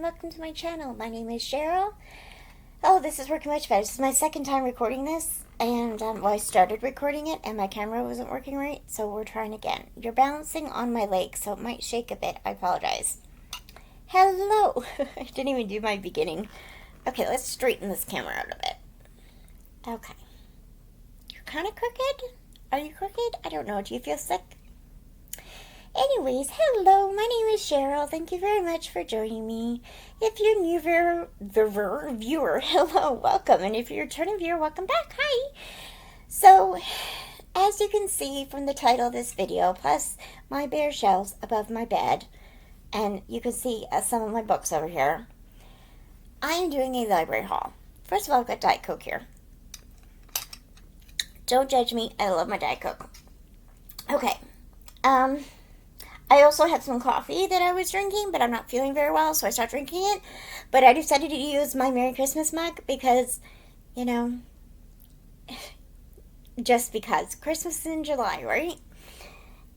welcome to my channel. My name is Cheryl. Oh, this is working much better. This is my second time recording this, and well, I started recording it and my camera wasn't working right, so we're trying again. You're balancing on my leg, so it might shake a bit. I apologize. Hello! I didn't even do my beginning. Okay, let's straighten this camera out a bit. Okay. You're kind of crooked? Are you crooked? I don't know. Do you feel sick? Anyways, hello, my name is Cheryl. Thank you very much for joining me. If you're new viewer, hello, welcome. And if you're a returning viewer, welcome back. Hi. So, as you can see from the title of this video, plus my bare shelves above my bed, and you can see some of my books over here, I am doing a library haul. First of all, I've got Diet Coke here. Don't judge me. I love my Diet Coke. Okay. I also had some coffee that I was drinking, but I'm not feeling very well, so I stopped drinking it. But I decided to use my Merry Christmas mug because, you know, just because. Christmas is in July, right?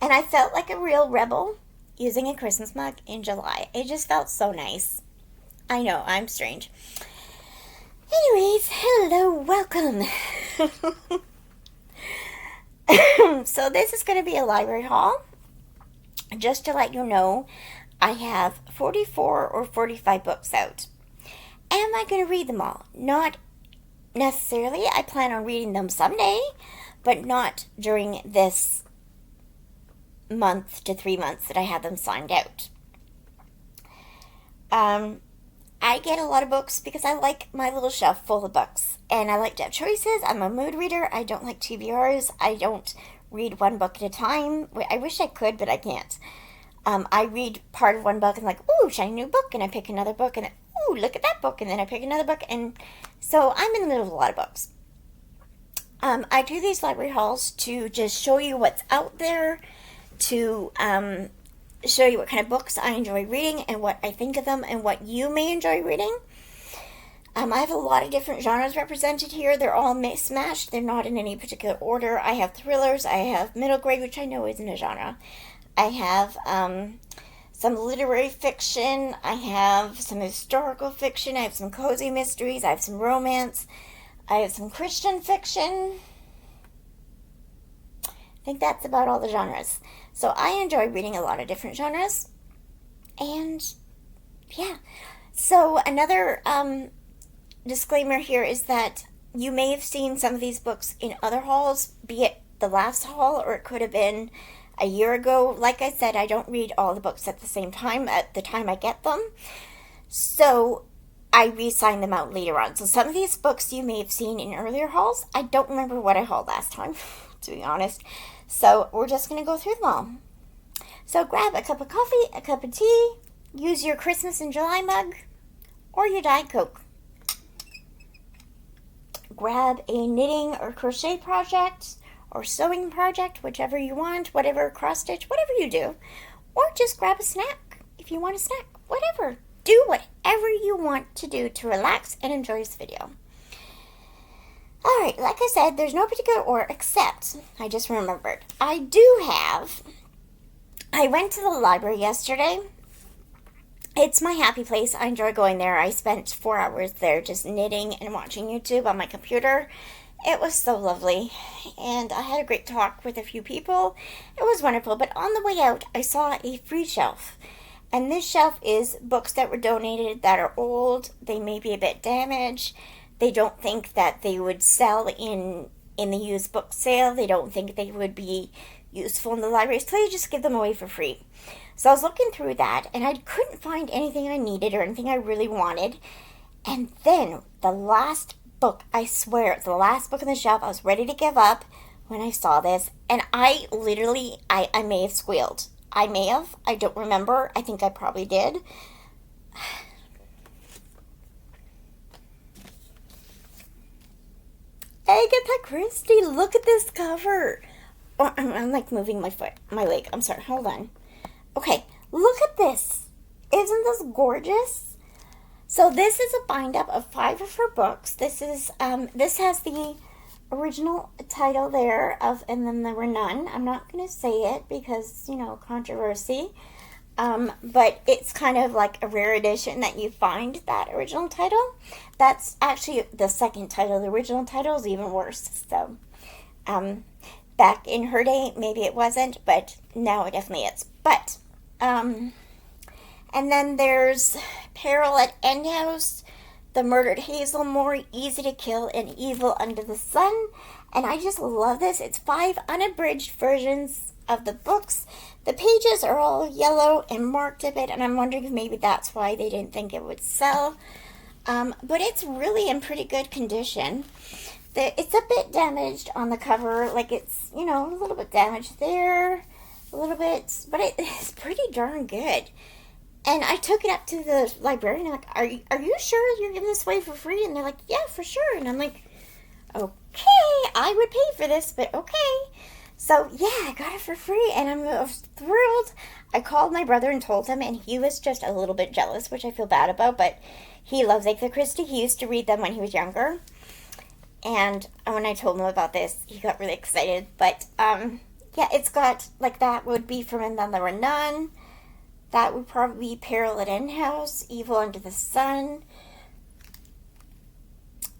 And I felt like a real rebel using a Christmas mug in July. It just felt so nice. I know, I'm strange. Anyways, hello, welcome. So this is going to be a library haul. Just to let you know, I have 44 or 45 books out. Am I going to read them all? Not necessarily. I plan on reading them someday, but not during this month to 3 months that I have them signed out. I get a lot of books because I like my little shelf full of books. And I like to have choices. I'm a mood reader. I don't like TBRs. I don't read one book at a time. I wish I could, but I can't. I read part of one book and like, ooh, shiny new book, and I pick another book, and ooh, look at that book, and then I pick another book, and so I'm in the middle of a lot of books. I do these library hauls to just show you what's out there, to show you what kind of books I enjoy reading, and what I think of them, and what you may enjoy reading. I have a lot of different genres represented here. They're all smashed. They're not in any particular order. I have thrillers. I have middle grade, which I know isn't a genre. I have some literary fiction. I have some historical fiction. I have some cozy mysteries. I have some romance. I have some Christian fiction. I think that's about all the genres. So I enjoy reading a lot of different genres. And yeah. So another disclaimer here is that you may have seen some of these books in other hauls, be it the last haul or it could have been a year ago. Like I said, I don't read all the books at the same time, at the time I get them. So I re-sign them out later on. So some of these books you may have seen in earlier hauls. I don't remember what I hauled last time, to be honest. So we're just going to go through them all. So grab a cup of coffee, a cup of tea, use your Christmas in July mug, or your Diet Coke. Grab a knitting or crochet project or sewing project, whichever you want, whatever, cross stitch, whatever you do. Or just grab a snack if you want a snack, whatever. Do whatever you want to do to relax and enjoy this video. Alright, like I said, there's no particular order except, I just remembered, I went to the library yesterday. It's my happy place. I enjoy going there. I spent 4 hours there just knitting and watching YouTube on my computer. It was so lovely. And I had a great talk with a few people. It was wonderful. But on the way out, I saw a free shelf. And this shelf is books that were donated that are old. They may be a bit damaged. They don't think that they would sell in the used book sale. They don't think they would be useful in the library. So they just give them away for free. So I was looking through that, and I couldn't find anything I needed or anything I really wanted. And then the last book, I swear, it's the last book on the shelf, I was ready to give up when I saw this. And I literally, I may have squealed. I may have. I don't remember. I think I probably did. Agatha Christie, look at this cover. Oh, I'm like moving my leg. I'm sorry, hold on. Okay, look at this. Isn't this gorgeous? So this is a bind up of 5 of her books. This is this has the original title there of And Then There Were None. I'm not going to say it because, you know, controversy. But it's kind of like a rare edition that you find that original title. That's actually the second title. The original title is even worse. So, um, back in her day, maybe it wasn't, but now it definitely is. But, and then there's Peril at End House, The Murdered Hazelmore, Easy to Kill, and Evil Under the Sun. And I just love this. It's 5 unabridged versions of the books. The pages are all yellow and marked a bit, and I'm wondering if maybe that's why they didn't think it would sell. But it's really in pretty good condition. It's a bit damaged on the cover, like it's, a little bit damaged there, a little bit, but it's pretty darn good. And I took it up to the librarian, I'm like, are you sure you're giving this away for free? And they're like, yeah, for sure. And I'm like, okay, I would pay for this, but okay. So, yeah, I got it for free, and I'm thrilled. I called my brother and told him, and he was just a little bit jealous, which I feel bad about, but he loves Agatha Christie. He used to read them when he was younger, and when I told him about this, he got really excited. But, yeah, it's got, like, that would be from And Then There Were None. That would probably be Peril at End House, Evil Under the Sun.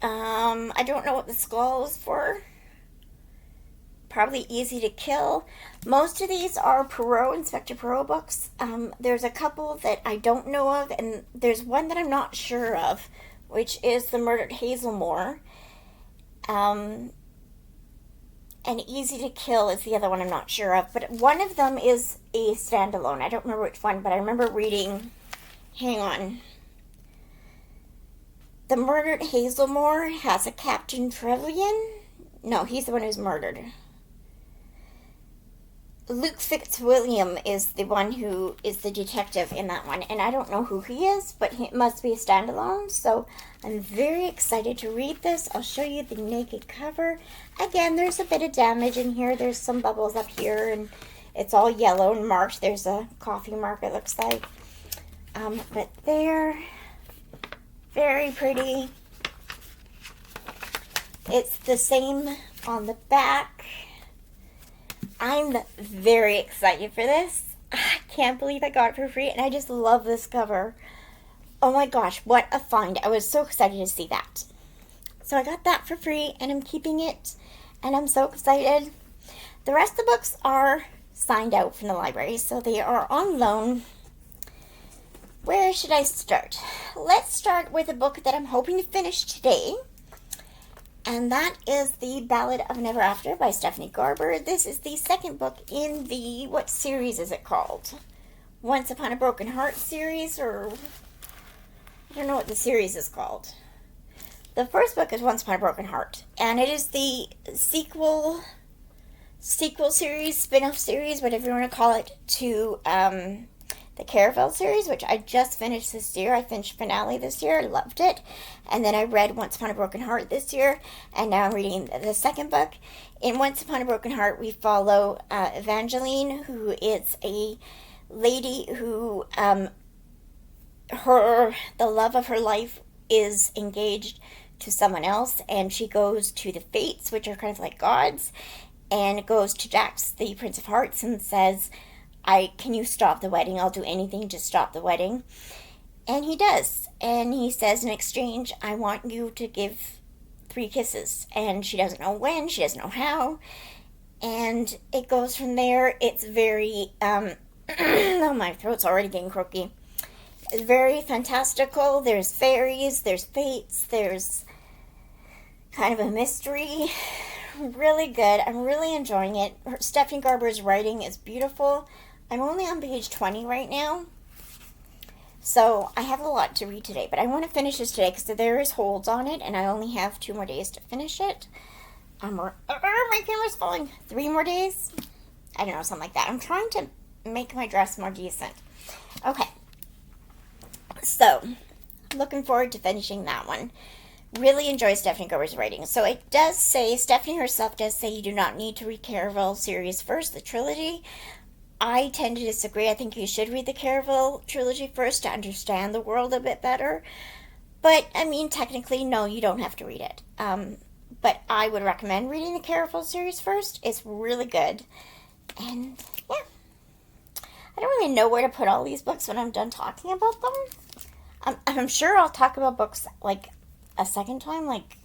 I don't know what the skull is for. Probably Easy to Kill. Most of these are Inspector Poirot books. There's a couple that I don't know of, and there's one that I'm not sure of, which is The Murdered Hazelmore. And Easy to Kill is the other one I'm not sure of, but one of them is a standalone. I don't remember which one, but I remember reading, hang on. The Murdered Hazelmore has a Captain Trevelyan. No, he's the one who's murdered. Luke Fitzwilliam is the one who is the detective in that one, and I don't know who he is, but he must be a standalone, so I'm very excited to read this. I'll show you the naked cover. Again, there's a bit of damage in here. There's some bubbles up here, and it's all yellow and marked. There's a coffee mark, it looks like. But there, very pretty. It's the same on the back. I'm very excited for this. I can't believe I got it for free, and I just love this cover. Oh my gosh, what a find. I was so excited to see that. So I got that for free, and I'm keeping it, and I'm so excited. The rest of the books are signed out from the library, so they are on loan. Where should I start? Let's start with a book that I'm hoping to finish today. And that is The Ballad of Never After by Stephanie Garber. This is the second book in the, what series is it called? Once Upon a Broken Heart series, or I don't know what the series is called. The first book is Once Upon a Broken Heart, and it is the sequel series, spin-off series, whatever you want to call it, to the Caravel series, which I just finished this year. I finished finale this year. I loved it. And then I read Once Upon a Broken Heart this year, and now I'm reading the second book. In Once Upon a Broken Heart, we follow Evangeline, who is a lady who the love of her life is engaged to someone else, and she goes to the Fates, which are kind of like gods, and goes to Jax, the Prince of Hearts, and says, can you stop the wedding? I'll do anything to stop the wedding. And he does. And he says in exchange, I want you to give 3 kisses. And she doesn't know when, she doesn't know how. And it goes from there. It's very, oh, my throat's already getting croaky. It's very fantastical. There's fairies, there's fates, there's kind of a mystery. Really good. I'm really enjoying it. Stephanie Garber's writing is beautiful. I'm only on page 20 right now, so I have a lot to read today, but I want to finish this today because there is holds on it, and I only have 2 more days to finish it. My camera's falling. 3 more days? I don't know, something like that. I'm trying to make my dress more decent. Okay, so looking forward to finishing that one. Really enjoy Stephanie Garber's writing. So it does say, Stephanie herself does say you do not need to read Caravel series first, the trilogy. I tend to disagree. I think you should read the Caravel trilogy first to understand the world a bit better. But, I mean, technically, no, you don't have to read it. But I would recommend reading the Caravel series first. It's really good. And, yeah. I don't really know where to put all these books when I'm done talking about them. I'm sure I'll talk about books like a second time, like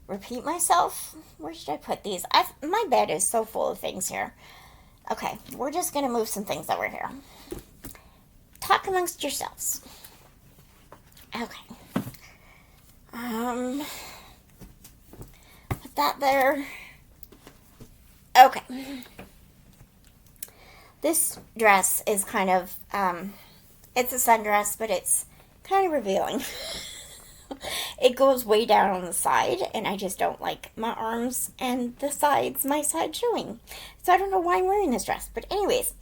repeat myself. Where should I put these? My bed is so full of things here. Okay, we're just gonna move some things over here. Talk amongst yourselves. Okay. Put that there. Okay. This dress is kind of, it's a sundress, but it's kind of revealing. It goes way down on the side, and I just don't like my arms and my side showing. So I don't know why I'm wearing this dress. But anyways,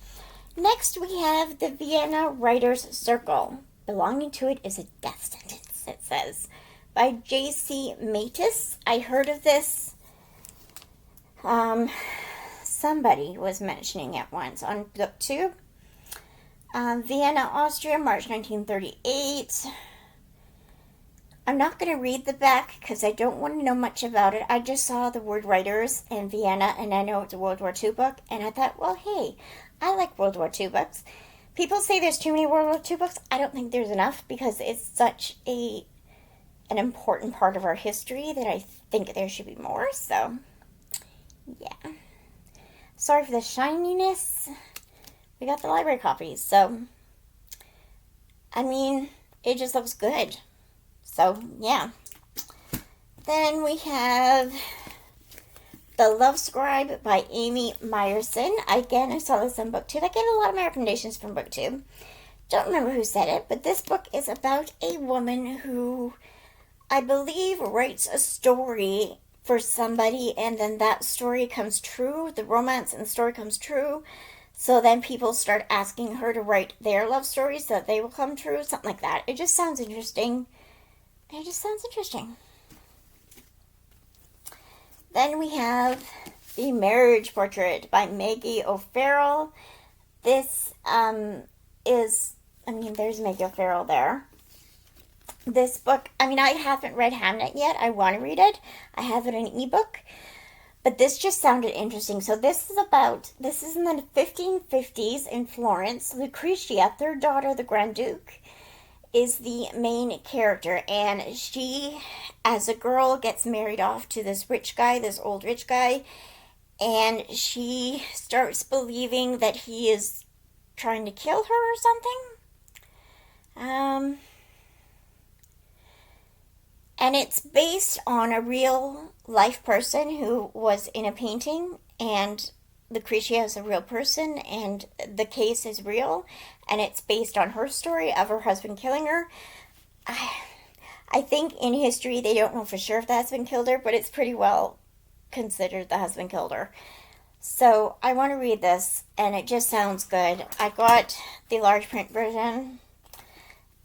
next we have the Vienna Writers' Circle. Belonging to it is a death sentence, it says, by J.C. Matus. I heard of this. Somebody was mentioning it once on BookTube. Vienna, Austria, March 1938. I'm not going to read the back because I don't want to know much about it. I just saw the word writers and Vienna, and I know it's a World War II book, and I thought, well, hey, I like World War II books. People say there's too many World War II books. I don't think there's enough because it's such an important part of our history that I think there should be more. So, yeah. Sorry for the shininess. We got the library copies, so I mean, it just looks good. So, yeah. Then we have The Love Scribe by Amy Meyerson. Again, I saw this on BookTube. I get a lot of my recommendations from BookTube. Don't remember who said it, but this book is about a woman who, I believe, writes a story for somebody, and then that story comes true. The romance in the story comes true. So then people start asking her to write their love stories so that they will come true. Something like that. It just sounds interesting. Then we have The Marriage Portrait by Maggie O'Farrell. This there's Maggie O'Farrell there. This book, I haven't read Hamnet yet. I want to read it. I have it in an ebook. But this just sounded interesting. So this is in the 1550s in Florence. Lucretia, third daughter of the Grand Duke, is the main character. And she, as a girl, gets married off to this old rich guy. And she starts believing that he is trying to kill her or something. And it's based on a real life person who was in a painting, and Lucretia is a real person, and the case is real, and it's based on her story of her husband killing her. I think in history they don't know for sure if the husband killed her, but it's pretty well considered the husband killed her. So I want to read this, and it just sounds good. I got the large print version,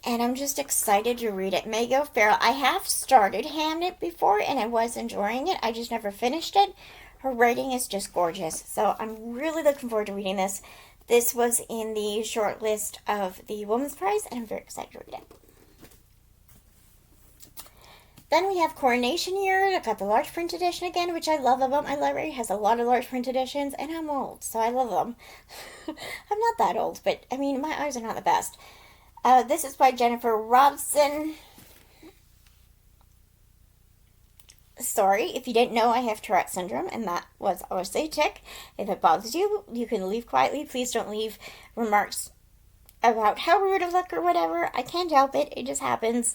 and I'm just excited to read it. Maggie O'Farrell. I have started Hamnet before, and I was enjoying it. I just never finished it. Her writing is just gorgeous. So I'm really looking forward to reading this. This was in the short list of the Women's Prize, and I'm very excited to read it. Then we have Coronation Year. I got the large print edition again, which I love about my library. It has a lot of large print editions, and I'm old, so I love them. I'm not that old, but my eyes are not the best. This is by Jennifer Robson. Sorry, if you didn't know, I have Tourette syndrome, and that was obviously a tick. If it bothers you, you can leave quietly. Please don't leave remarks about how rude I look or whatever. I can't help it. It just happens.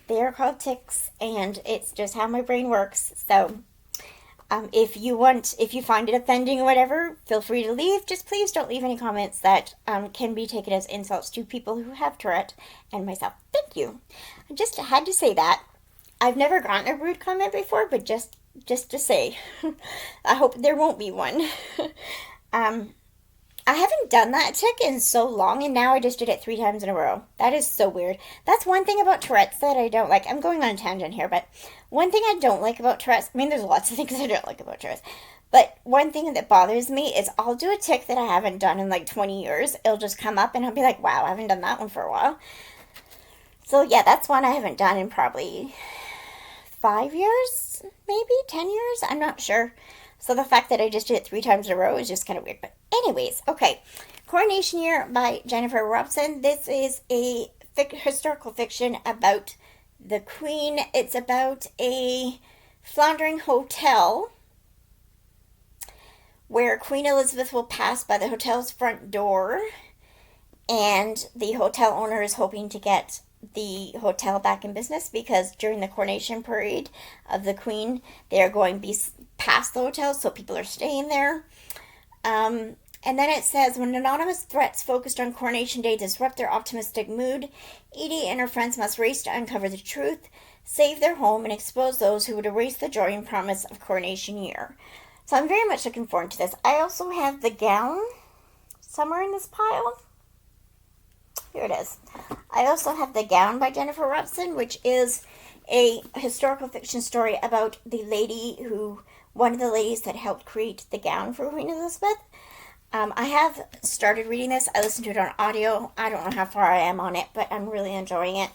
They are called tics, and it's just how my brain works. So, if you find it offending or whatever, feel free to leave. Just please don't leave any comments that can be taken as insults to people who have Tourette and myself. Thank you. I just had to say that. I've never gotten a rude comment before, but just to say, I hope there won't be one. I haven't done that tick in so long, and now I just did it 3 times in a row. That is so weird. That's one thing about Tourette's that I don't like. I'm going on a tangent here, but one thing I don't like about Tourette's, there's lots of things I don't like about Tourette's, but one thing that bothers me is I'll do a tick that I haven't done in like 20 years. It'll just come up, and I'll be like, wow, I haven't done that one for a while. So yeah, that's one I haven't done in probably 5 years, maybe 10 years. I'm not sure. So the fact that I just did it 3 times in a row is just kind of weird. But anyways, okay. Coronation Year by Jennifer Robson. This is a historical fiction about the Queen. It's about a floundering hotel where Queen Elizabeth will pass by the hotel's front door, and the hotel owner is hoping to get the hotel back in business because during the coronation parade of the Queen, they are going to be past the hotel, so people are staying there. And then it says, when anonymous threats focused on Coronation Day disrupt their optimistic mood, Edie and her friends must race to uncover the truth, save their home, and expose those who would erase the joy and promise of Coronation Year. So I'm very much looking forward to this. I also have the gown somewhere in this pile. Here it is. I also have The Gown by Jennifer Robson, which is a historical fiction story about one of the ladies that helped create the gown for Queen Elizabeth. I have started reading this. I listened to it on audio. I don't know how far I am on it, but I'm really enjoying it.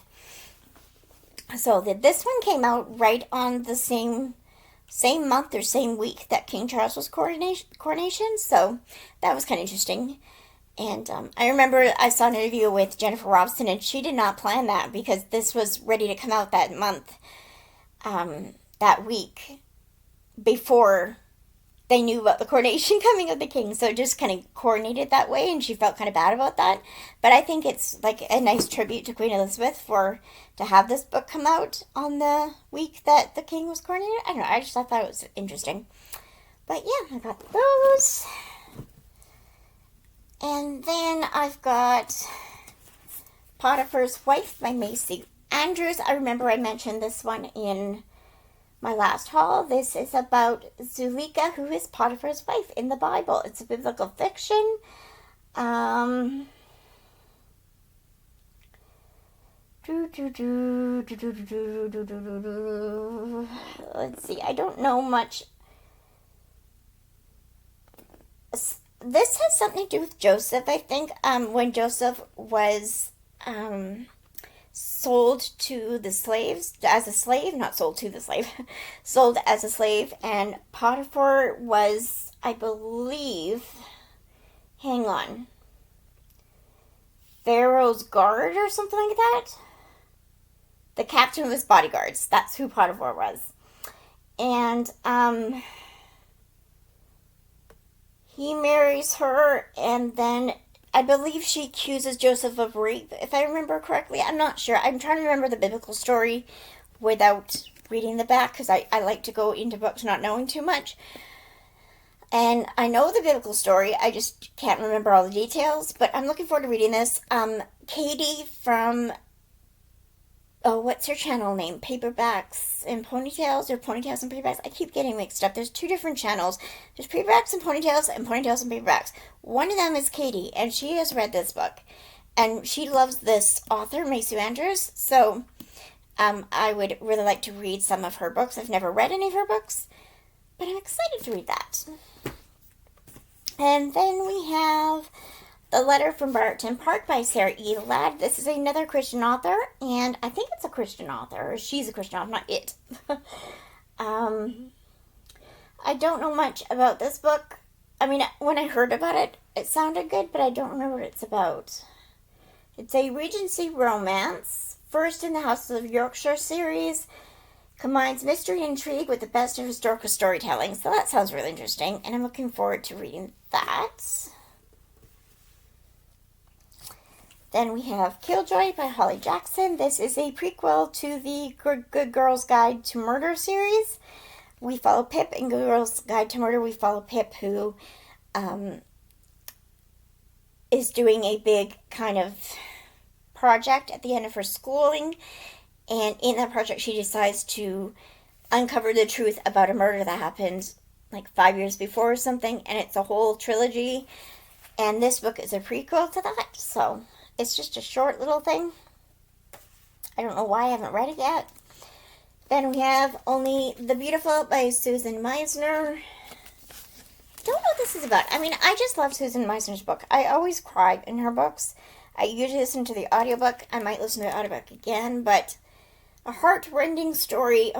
So this one came out right on the same month or same week that King Charles was coronation. So that was kind of interesting. And I remember I saw an interview with Jennifer Robson, and she did not plan that because this was ready to come out that month, that week, before they knew about the coronation coming of the king. So it just kind of coordinated that way, and she felt kind of bad about that. But I think it's like a nice tribute to Queen Elizabeth to have this book come out on the week that the king was coronated. I don't know, I just thought that was interesting. But yeah, I got those. And then I've got Potiphar's Wife by Macy Andrews. I remember I mentioned this one in my last haul. This is about Zuleika, who is Potiphar's wife in the Bible. It's a biblical fiction. Let's see. I don't know much. This has something to do with Joseph, I think. When Joseph was sold to the slaves as a slave, not sold to the slave, sold as a slave, and Potiphar was, I believe, hang on, Pharaoh's guard or something like that. The captain of his bodyguards. That's who Potiphar was. And he marries her, and then I believe she accuses Joseph of rape, if I remember correctly. I'm not sure. I'm trying to remember the biblical story without reading the back, because I like to go into books not knowing too much. And I know the biblical story, I just can't remember all the details, but I'm looking forward to reading this. Katie from, what's her channel name? Paperbacks and Ponytails, or Ponytails and Paperbacks? I keep getting mixed up. There's two different channels. There's Paperbacks and Ponytails and Paperbacks. One of them is Katie, and she has read this book. And she loves this author, Macy Andrews, so I would really like to read some of her books. I've never read any of her books, but I'm excited to read that. And then we have The Letter from Barton Park by Sarah E. Ladd. This is another Christian author, and I think it's a Christian author, or she's a Christian author, not it. I don't know much about this book. I mean, when I heard about it, it sounded good, but I don't remember what it's about. It's a Regency romance, first in the House of Yorkshire series, combines mystery and intrigue with the best of historical storytelling, so that sounds really interesting, and I'm looking forward to reading that. Then we have Killjoy by Holly Jackson. This is a prequel to the Good Girl's Guide to Murder series. We follow Pip in Good Girl's Guide to Murder. We follow Pip, who is doing a big kind of project at the end of her schooling. And in that project, she decides to uncover the truth about a murder that happened like 5 years before or something. And it's a whole trilogy. And this book is a prequel to that. So it's just a short little thing. I don't know why I haven't read it yet. Then we have Only the Beautiful by Susan Meisner. I don't know what this is about. I mean, I just love Susan Meisner's book. I always cry in her books. I usually listen to the audiobook. I might listen to the audiobook again, but a heart-rending story.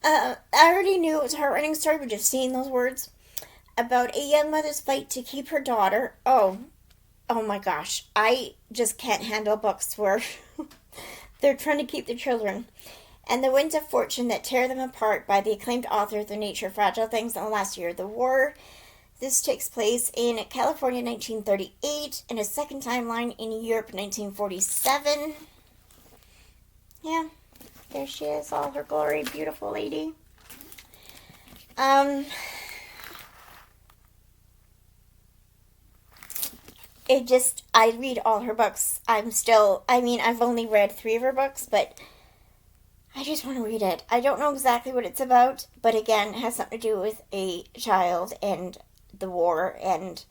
I already knew it was a heart-rending story, but just seeing those words. about a young mother's fight to keep her daughter. Oh my gosh. I just can't handle books where they're trying to keep their children. And the winds of fortune that tear them apart by the acclaimed author The Nature of Fragile Things in the Last Year of the War. This takes place in California 1938 and a second timeline in Europe 1947. Yeah, there she is, all her glory, beautiful lady. I read all her books. I've only read 3 of her books, but I just want to read it. I don't know exactly what it's about, but again, it has something to do with a child and the war, and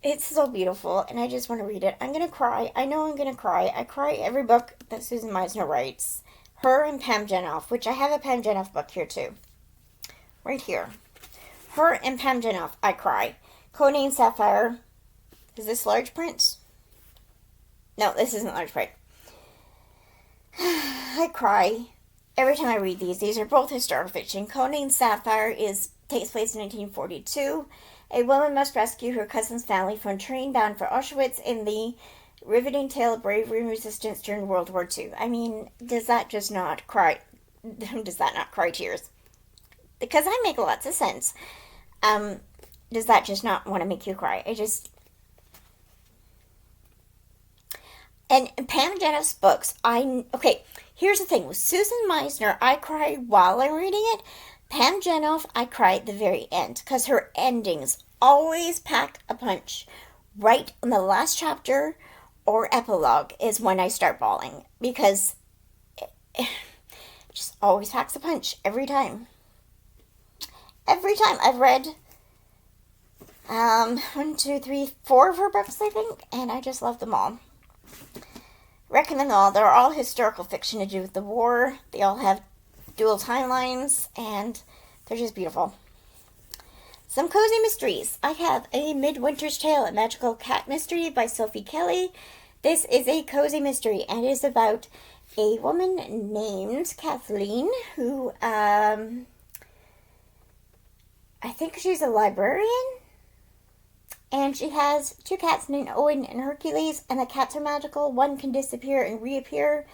it's so beautiful, and I just want to read it. I'm going to cry. I know I'm going to cry. I cry every book that Susan Meisner writes. Her and Pam Jenoff, which I have a Pam Jenoff book here too. Right here. Her and Pam Jenoff, I cry. Codename Sapphire. Is this large print? No, this isn't large print. I cry every time I read these. These are both historical fiction. Codename Sapphire takes place in 1942. A woman must rescue her cousin's family from a train bound for Auschwitz in the riveting tale of bravery and resistance during World War II. I mean, does that just not cry? Does that not cry tears? Because I make lots of sense. Does that just not want to make you cry? And Pam Jenoff's books, okay, here's the thing. With Susan Meisner, I cry while I'm reading it. Pam Jenoff, I cry at the very end, because her endings always pack a punch. Right in the last chapter or epilogue is when I start bawling, because it just always packs a punch every time. Every time. I've read 1, 2, 3, 4 of her books, I think, and I just love them all. Recommend them all. They're all historical fiction to do with the war. They all have dual timelines, and they're just beautiful. Some cozy mysteries. I have A Midwinter's Tale, a magical cat mystery by Sophie Kelly. This is a cozy mystery, and it is about a woman named Kathleen who, I think she's a librarian, and she has 2 cats named Owen and Hercules, and the cats are magical. One can disappear and reappear.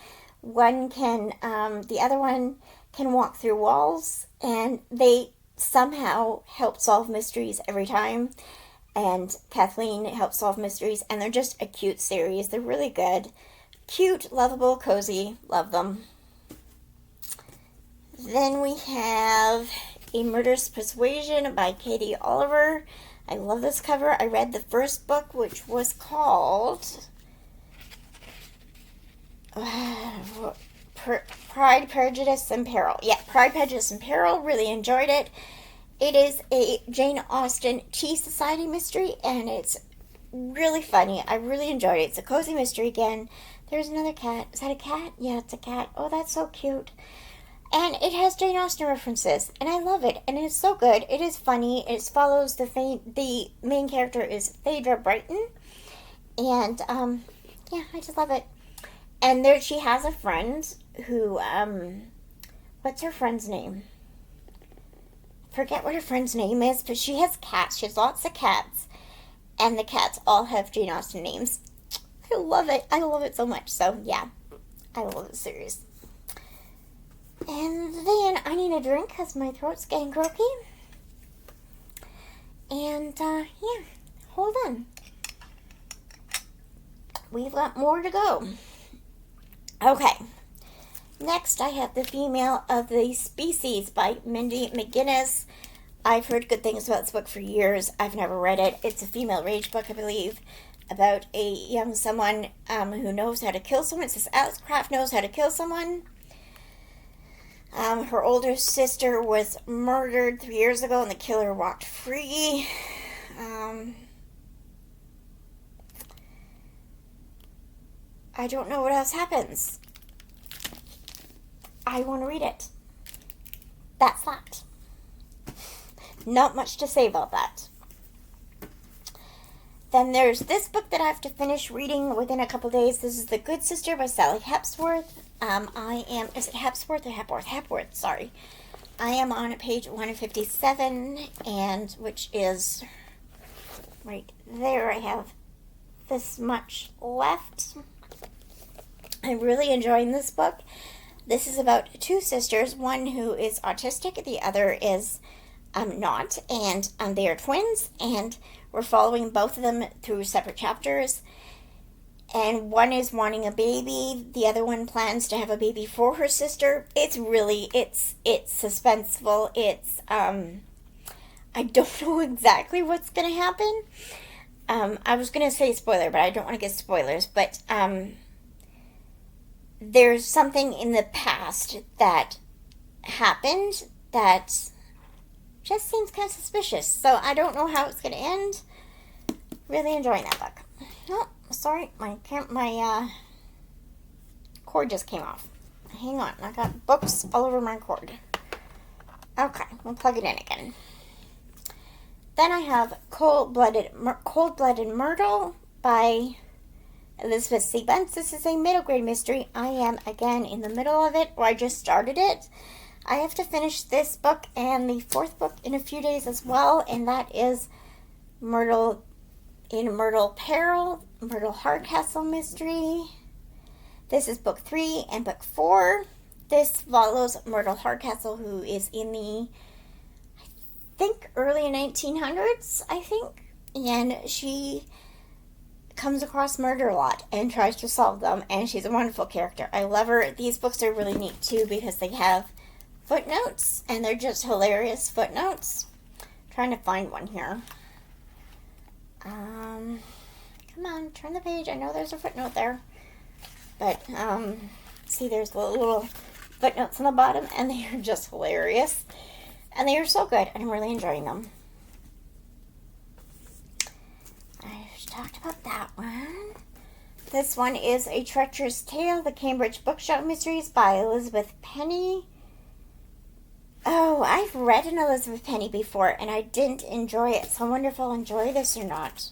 The other one can walk through walls, and they somehow help solve mysteries every time. And Kathleen helps solve mysteries, and they're just a cute series. They're really good. Cute, lovable, cozy. Love them. Then we have A Murderous Persuasion by Katie Oliver. I love this cover. I read the first book, which was called Pride, Prejudice, and Peril. Yeah, Pride, Prejudice, and Peril. Really enjoyed it. It is a Jane Austen Tea Society mystery, and it's really funny. I really enjoyed it. It's a cozy mystery again. There's another cat. Is that a cat? Yeah, it's a cat. Oh, that's so cute. And it has Jane Austen references, and I love it. And it's so good. It is funny. It follows the main character is Phaedra Brighton, and yeah, I just love it. And there she has a friend who what's her friend's name? Forget what her friend's name is, but she has cats. She has lots of cats, and the cats all have Jane Austen names. I love it. I love it so much. So yeah, I love this series. And then I need a drink because my throat's getting croaky. And, yeah, hold on. We've got more to go. Okay. Next, I have The Female of the Species by Mindy McGinnis. I've heard good things about this book for years. I've never read it. It's a female rage book, I believe, about a young someone who knows how to kill someone. It says Alex Kraft knows how to kill someone. Her older sister was murdered 3 years ago, and the killer walked free. I don't know what else happens. I want to read it. That's that. Not much to say about that. Then there's this book that I have to finish reading within a couple days. This is The Good Sister by Sally Hepsworth. Is it Hepsworth or Hepworth? Hepworth, sorry. I am on page 157, and which is right there. I have this much left. I'm really enjoying this book. This is about two sisters, one who is autistic, the other is not, and they are twins, and we're following both of them through separate chapters. And one is wanting a baby, the other one plans to have a baby for her sister. It's really, it's suspenseful. It's, I don't know exactly what's going to happen. I was going to say spoiler, but I don't want to get spoilers. But, there's something in the past that happened that just seems kind of suspicious. So I don't know how it's going to end. Really enjoying that book. Oh, sorry, my cord just came off. Hang on, I got books all over my cord. Okay, we'll plug it in again. Then I have Cold-Blooded Myrtle by Elizabeth C. Bunce. This is a middle grade mystery. I am again in the middle of it, or I just started it. I have to finish this book and the fourth book in a few days as well, and that is Myrtle in Myrtle Peril, Myrtle Hardcastle Mystery. This is book 3 and book 4. This follows Myrtle Hardcastle, who is in the, I think, early 1900s, I think. And she comes across murder a lot and tries to solve them, and she's a wonderful character. I love her. These books are really neat, too, because they have footnotes, and they're just hilarious footnotes. I'm trying to find one here. Come on, turn the page. I know there's a footnote there. But, see, there's the little footnotes on the bottom, and they are just hilarious. And they are so good, and I'm really enjoying them. I've talked about that one. This one is A Treacherous Tale, The Cambridge Bookshop Mysteries by Elizabeth Penny. Oh, I've read an Elizabeth Penny before, and I didn't enjoy it, so I wonder if I'll enjoy this or not.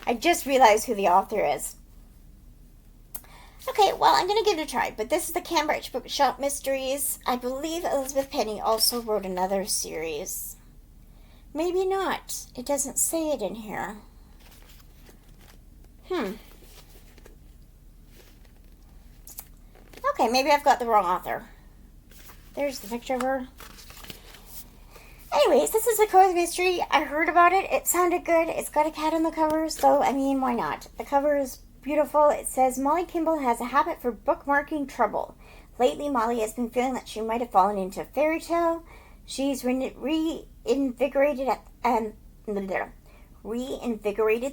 I just realized who the author is. Okay, well, I'm going to give it a try, but this is the Cambridge Bookshop Mysteries. I believe Elizabeth Penny also wrote another series. Maybe not. It doesn't say it in here. Okay, maybe I've got the wrong author. There's the picture of her. Anyways, this is a cozy mystery. I heard about it. It sounded good. It's got a cat on the cover, so, I mean, why not? The cover is beautiful. It says, Molly Kimball has a habit for bookmarking trouble. Lately, Molly has been feeling that she might have fallen into a fairy tale. She's reinvigorated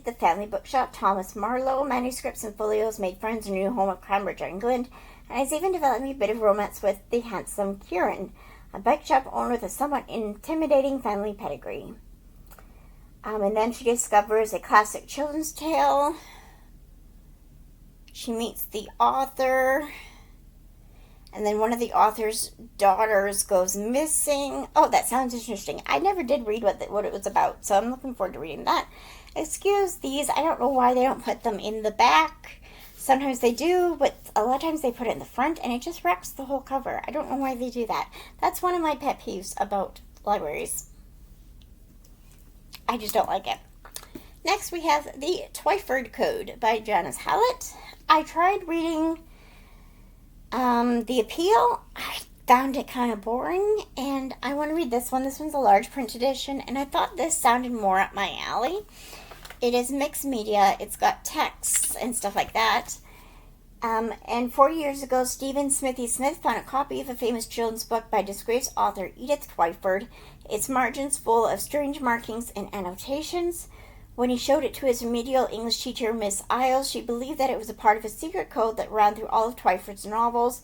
the family bookshop. Thomas Marlowe manuscripts and folios made friends in her new home of Cambridge, England, and has even developed a bit of romance with the handsome Kieran, a bike shop owner with a somewhat intimidating family pedigree. And then she discovers a classic children's tale. She meets the author, and then one of the author's daughters goes missing. Oh, that sounds interesting. I never did read what it was about, so I'm looking forward to reading that. Excuse these. I don't know why they don't put them in the back. Sometimes they do, but a lot of times they put it in the front, and it just wrecks the whole cover. I don't know why they do that. That's one of my pet peeves about libraries. I just don't like it. Next, we have The Twyford Code by Janice Hallett. I tried reading The Appeal. I found it kind of boring, and I want to read this one. This one's a large print edition, and I thought this sounded more up my alley. It is mixed media. It's got texts and stuff like that. And 40 years ago, Stephen Smithy Smith found a copy of a famous children's book by disgraced author Edith Twyford, its margins full of strange markings and annotations. When he showed it to his remedial English teacher, Miss Isles, she believed that it was a part of a secret code that ran through all of Twyford's novels.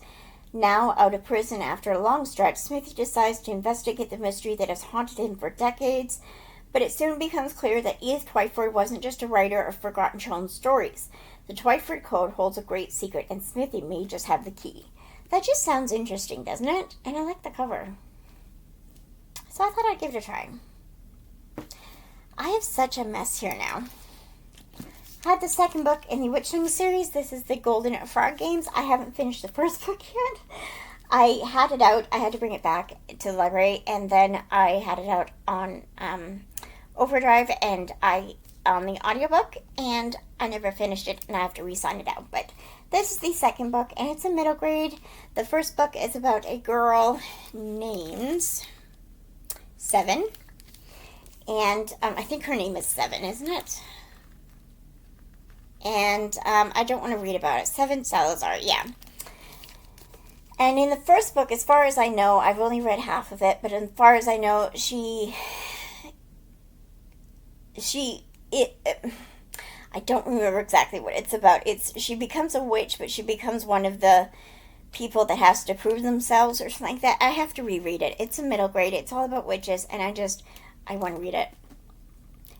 Now, out of prison after a long stretch, Smithy decides to investigate the mystery that has haunted him for decades. But it soon becomes clear that Edith Twyford wasn't just a writer of forgotten children's stories. The Twyford Code holds a great secret, and Smithy may just have the key. That just sounds interesting, doesn't it? And I like the cover. So I thought I'd give it a try. I have such a mess here now. I had the second book in the Witchling series. This is the Golden Frog Games. I haven't finished the first book yet. I had it out. I had to bring it back to the library, and then I had it out on Overdrive and I on the audiobook, and I never finished it, and I have to re-sign it out. But this is the second book, and it's a middle grade. The first book is about a girl named Seven, and I think her name is Seven, isn't it? And I don't want to read about it. Seven Salazar, yeah. And in the first book, as far as I know, I've only read half of it, but as far as I know, I don't remember exactly what it's about. She becomes a witch, but she becomes one of the people that has to prove themselves or something like that. I have to reread it. It's a middle grade. It's all about witches, and I want to read it.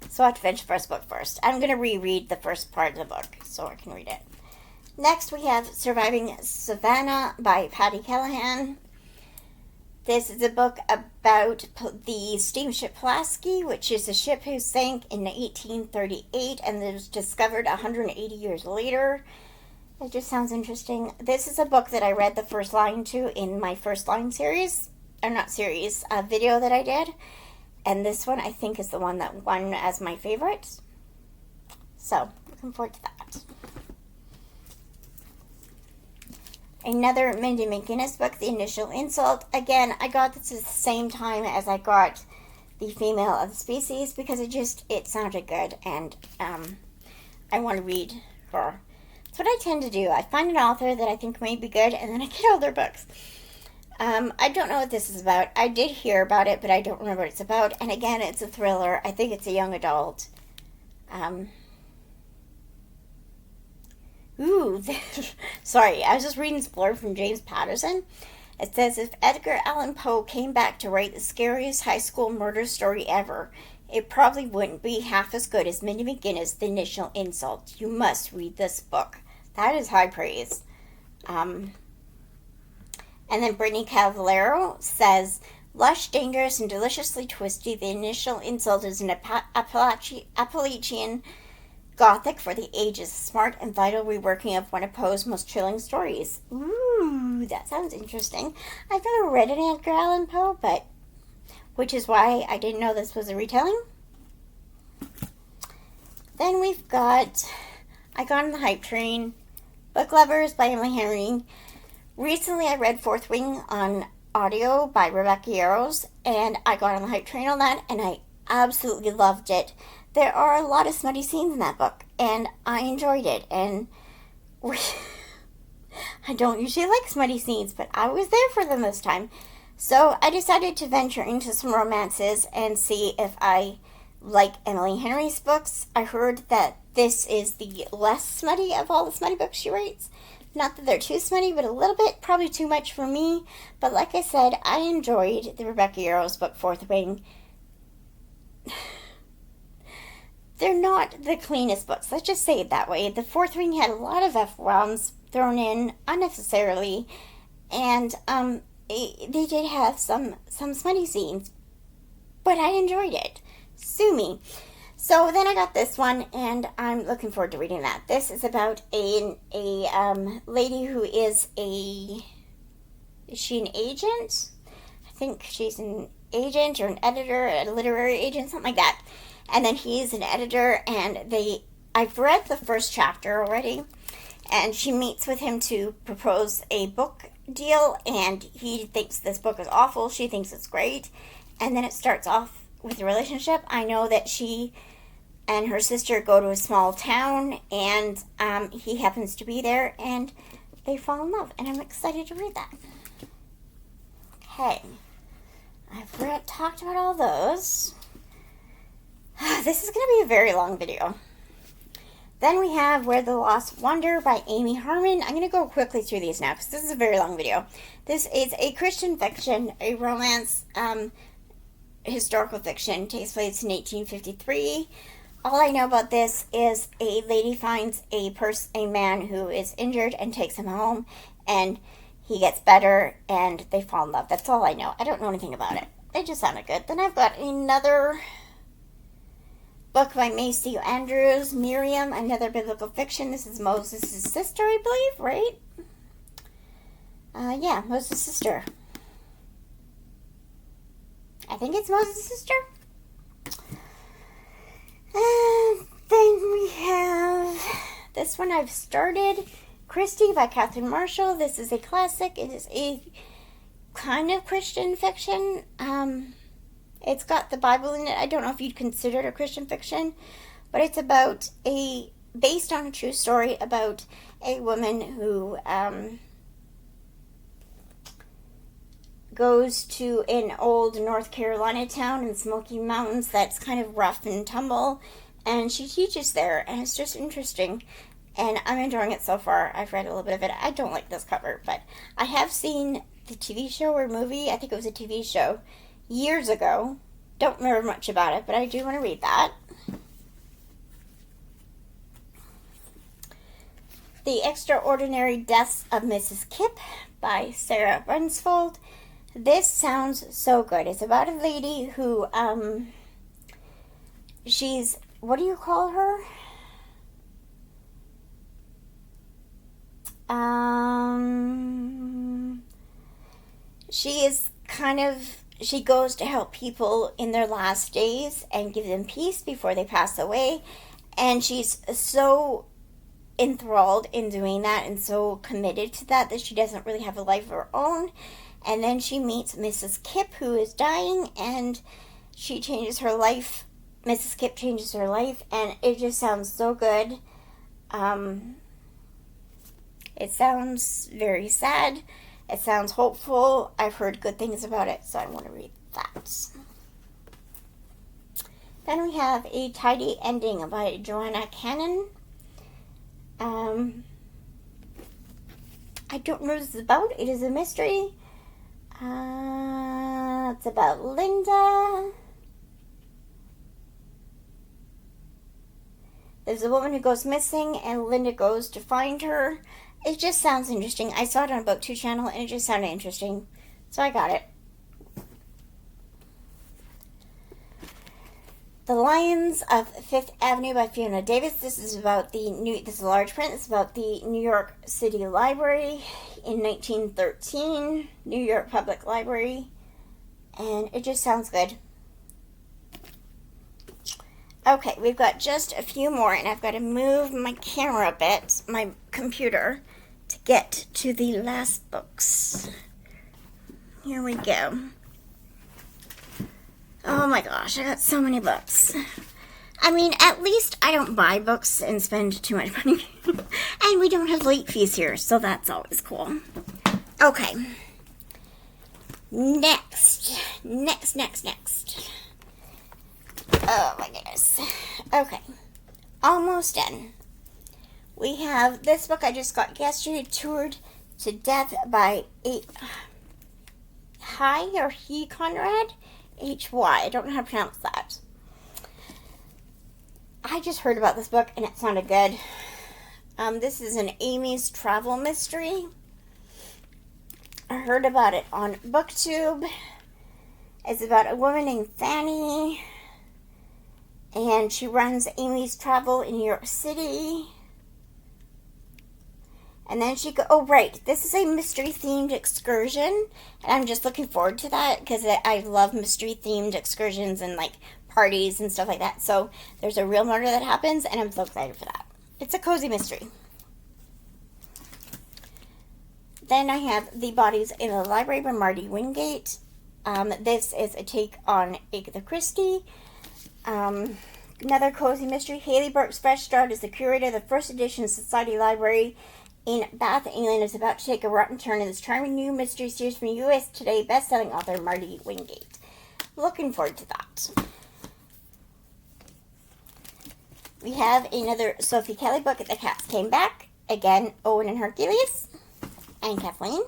So I have to finish the first book first. I'm going to reread the first part of the book so I can read it. Next, we have Surviving Savannah by Patty Callahan. This is a book about the steamship Pulaski, which is a ship who sank in 1838 and was discovered 180 years later. It just sounds interesting. This is a book that I read the first line to in my first line series, or not series, a video that I did. And this one, I think, is the one that won as my favorite. So, looking forward to that. Another Mindy McGinnis book, The Initial Insult. Again, I got this at the same time as I got The Female of the Species because it sounded good, and I want to read her. That's what I tend to do. I find an author that I think may be good, and then I get all their books. I don't know what this is about. I did hear about it, but I don't remember what it's about. And again, it's a thriller. I think it's a young adult. Sorry, I was just reading this blurb from James Patterson. It says, if Edgar Allan Poe came back to write the scariest high school murder story ever, it probably wouldn't be half as good as Mindy McGinnis' The Initial Insult. You must read this book. That is high praise. And then Brittany Cavallaro says, lush, dangerous, and deliciously twisty, The Initial Insult is an Appalachian Gothic for the ages, smart and vital reworking of one of Poe's most chilling stories. Ooh, that sounds interesting. I've never read an Edgar Allan Poe, which is why I didn't know this was a retelling. Then we've got I Got on the Hype Train, Book Lovers by Emily Henry. Recently I read Fourth Wing on audio by Rebecca Yarros, and I got on the hype train on that, and I absolutely loved it. There are a lot of smutty scenes in that book, and I enjoyed it, and I don't usually like smutty scenes, but I was there for them this time. So I decided to venture into some romances and see if I like Emily Henry's books. I heard that this is the less smutty of all the smutty books she writes. Not that they're too smutty, but a little bit, probably too much for me. But like I said, I enjoyed the Rebecca Yarros book, Fourth Wing. They're not the cleanest books. Let's just say it that way. The Fourth Wing had a lot of F-bombs thrown in unnecessarily, and they did have some smutty scenes, but I enjoyed it. Sue me. So then I got this one, and I'm looking forward to reading that. This is about a lady who is she an agent? I think she's an agent or an editor, a literary agent, something like that. And then he's an editor, and I've read the first chapter already, and she meets with him to propose a book deal, and he thinks this book is awful, she thinks it's great, and then it starts off with a relationship. I know that she and her sister go to a small town, and he happens to be there, and they fall in love, and I'm excited to read that. Okay, I've talked about all those. This is going to be a very long video. Then we have Where the Lost Wander by Amy Harmon. I'm going to go quickly through these now because this is a very long video. This is a Christian fiction, a romance, historical fiction. It takes place in 1853. All I know about this is a lady finds a man who is injured and takes him home, and he gets better, and they fall in love. That's all I know. I don't know anything about it. It just sounded good. Then I've got another book by Macy Andrews, Miriam, another biblical fiction. This is Moses' sister, I believe, right? Yeah, Moses' sister. I think it's Moses' sister. Then we have this one I've started, Christie by Catherine Marshall. This is a classic. It is a kind of Christian fiction. It's got the Bible in it. I don't know if you'd consider it a Christian fiction, but it's based on a true story about a woman who goes to an old North Carolina town in Smoky Mountains that's kind of rough and tumble, and she teaches there, and it's just interesting, and I'm enjoying it so far. I've read a little bit of it. I don't like this cover, but I have seen the TV show or movie. I think it was a TV show years ago. Don't remember much about it, but I do want to read that. The Extraordinary Deaths of Mrs. Kipp by Sarah Runsfold. This sounds so good. It's about a lady who, she's, what do you call her? She is kind of, she goes to help people in their last days and give them peace before they pass away. And she's so enthralled in doing that and so committed to that she doesn't really have a life of her own. And then she meets Mrs. Kipp, who is dying, and she changes her life. Mrs. Kipp changes her life, and it just sounds so good. It sounds very sad. It sounds hopeful. I've heard good things about it, so I want to read that. Then we have A Tidy Ending by Joanna Cannon. I don't know what this is about. It is a mystery. It's about Linda. There's a woman who goes missing, and Linda goes to find her. It just sounds interesting. I saw it on BookTube channel, and it just sounded interesting, so I got it. The Lions of Fifth Avenue by Fiona Davis. This is about this is large print. It's about the New York City Library in 1913, New York Public Library, and it just sounds good. Okay, we've got just a few more, and I've got to move my camera a bit, my computer, to get to the last books. Here we go. Oh my gosh, I got so many books. I mean, at least I don't buy books and spend too much money. And we don't have late fees here, so that's always cool. Okay. Next. Oh my goodness. Okay. Almost done. We have this book I just got yesterday, Toured to Death by He Conrad? H-Y. I don't know how to pronounce that. I just heard about this book and it sounded good. This is an Amy's travel mystery. I heard about it on BookTube. It's about a woman named Fanny, and she runs Amy's Travel in New York City. And then this is a mystery-themed excursion, and I'm just looking forward to that, because I love mystery-themed excursions and, like, parties and stuff like that. So, there's a real murder that happens, and I'm so excited for that. It's a cozy mystery. Then I have The Bodies in the Library by Marty Wingate. This is a take on Agatha Christie. Another cozy mystery. Haley Burke's fresh start as the curator of the first edition Society Library in Bath, England is about to take a rotten turn in this charming new mystery series from U.S. Today best-selling author Marty Wingate. Looking forward to that. We have another Sophie Kelly book, The Cats Came Back. Again, Owen and Hercules and Kathleen.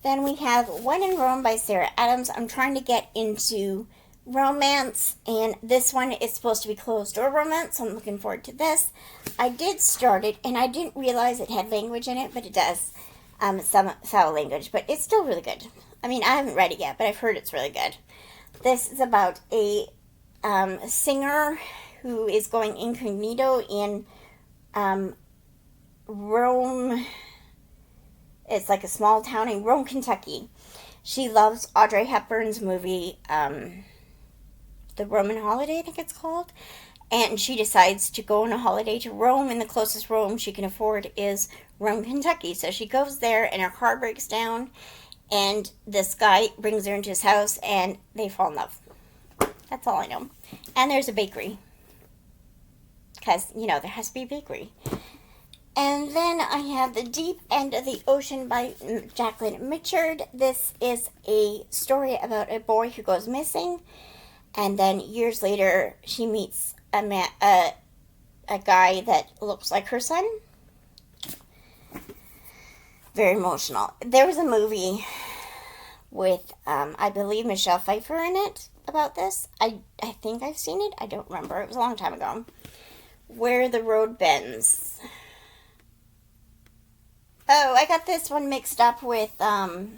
Then we have When in Rome by Sarah Adams. I'm trying to get into romance, and this one is supposed to be closed door romance, so I'm looking forward to this. I did start it, and I didn't realize it had language in it, but it does. Some foul language, but it's still really good. I mean, I haven't read it yet, but I've heard it's really good. This is about a singer who is going incognito in Rome. It's like a small town in Rome, Kentucky. She loves Audrey Hepburn's movie, The Roman Holiday, I think it's called. And she decides to go on a holiday to Rome, and the closest Rome she can afford is Rome, Kentucky. So she goes there, and her car breaks down, and this guy brings her into his house, and they fall in love. That's all I know. And there's a bakery. Because, there has to be a bakery. And then I have The Deep End of the Ocean by Jacqueline Mitchard. This is a story about a boy who goes missing, and then years later she meets a guy that looks like her son. Very emotional. There was a movie with, I believe, Michelle Pfeiffer in it about this. I think I've seen it. I don't remember. It was a long time ago. Where the Road Bends. Oh, I got this one mixed up with the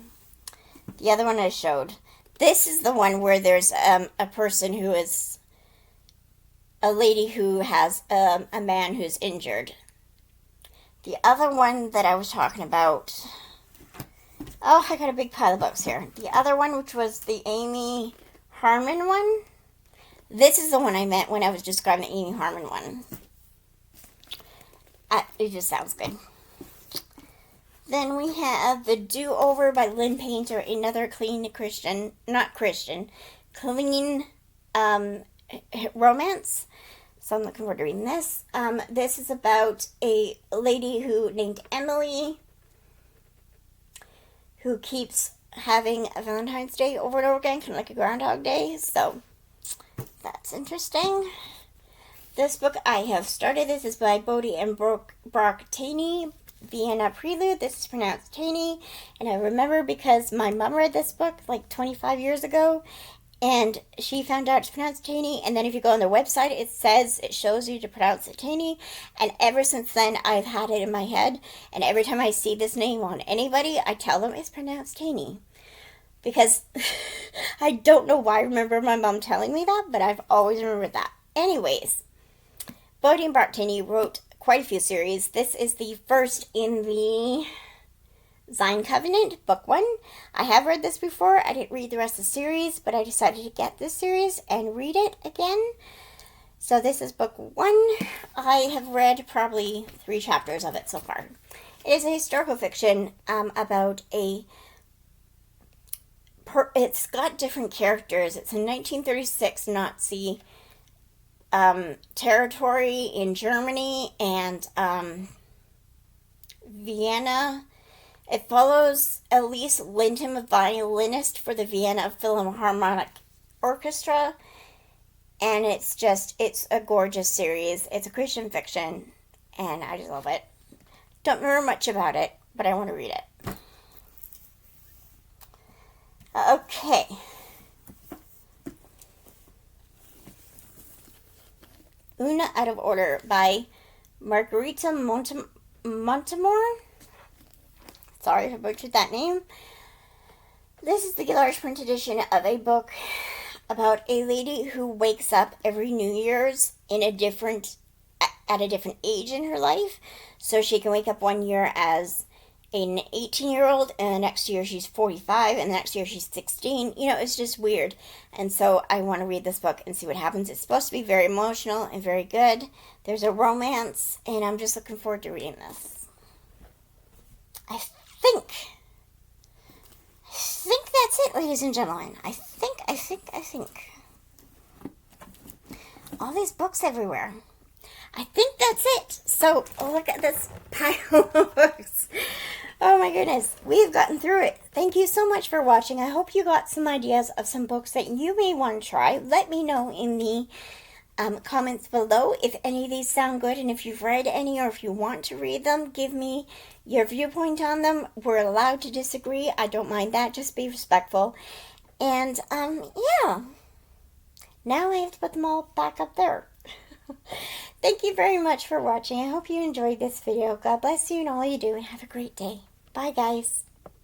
other one I showed. This is the one where there's a person who is a lady who has a man who's injured. The other one that I was talking about... Oh, I got a big pile of books here. The other one, which was the Amy Harmon one. This is the one I meant when I was describing the Amy Harmon one. It just sounds good. Then we have The Do-Over by Lynn Painter, another clean Christian, clean romance. So I'm looking forward to reading this. This is about a lady named Emily who keeps having a Valentine's Day over and over again, kind of like a Groundhog Day. So that's interesting. This book I have started. This is by Bodie and Brock Taney, Vienna Prelude. This is pronounced Taney, and I remember because my mom read this book like 25 years ago, and she found out it's pronounced Taney, and then if you go on their website, it shows you to pronounce it Taney, and ever since then, I've had it in my head, and every time I see this name on anybody, I tell them it's pronounced Taney, because I don't know why I remember my mom telling me that, but I've always remembered that. Anyways, Bodie and Brock Taney wrote quite a few series. This is the first in the Zion Covenant, book 1. I have read this before. I didn't read the rest of the series, but I decided to get this series and read it again. So this is book 1. I have read probably 3 chapters of it so far. It is a historical fiction about it's got different characters. It's a 1936 Nazi territory in Germany and Vienna. It follows Elise Linton, a violinist for the Vienna Philharmonic Orchestra, and it's a gorgeous series. It's a Christian fiction, and I just love it. Don't remember much about it, but I want to read it. Okay. Una Out of Order by Margarita Montemore. Sorry if I butchered that name. This is the large print edition of a book about a lady who wakes up every New Year's at a different age in her life. So she can wake up one year as an 18-year-old, and the next year she's 45, and the next year she's 16. It's just weird. And so I want to read this book and see what happens. It's supposed to be very emotional and very good. There's a romance, and I'm just looking forward to reading this. I think that's it, ladies and gentlemen. I think. All these books everywhere. I think that's it. So, look at this pile of books. Oh my goodness, we've gotten through it. Thank you so much for watching. I hope you got some ideas of some books that you may want to try. Let me know in the comments below if any of these sound good, and if you've read any or if you want to read them, give me your viewpoint on them. We're allowed to disagree. I don't mind that. Just be respectful. And, yeah. Now I have to put them all back up there. Thank you very much for watching. I hope you enjoyed this video. God bless you in all you do, and have a great day. Bye, guys.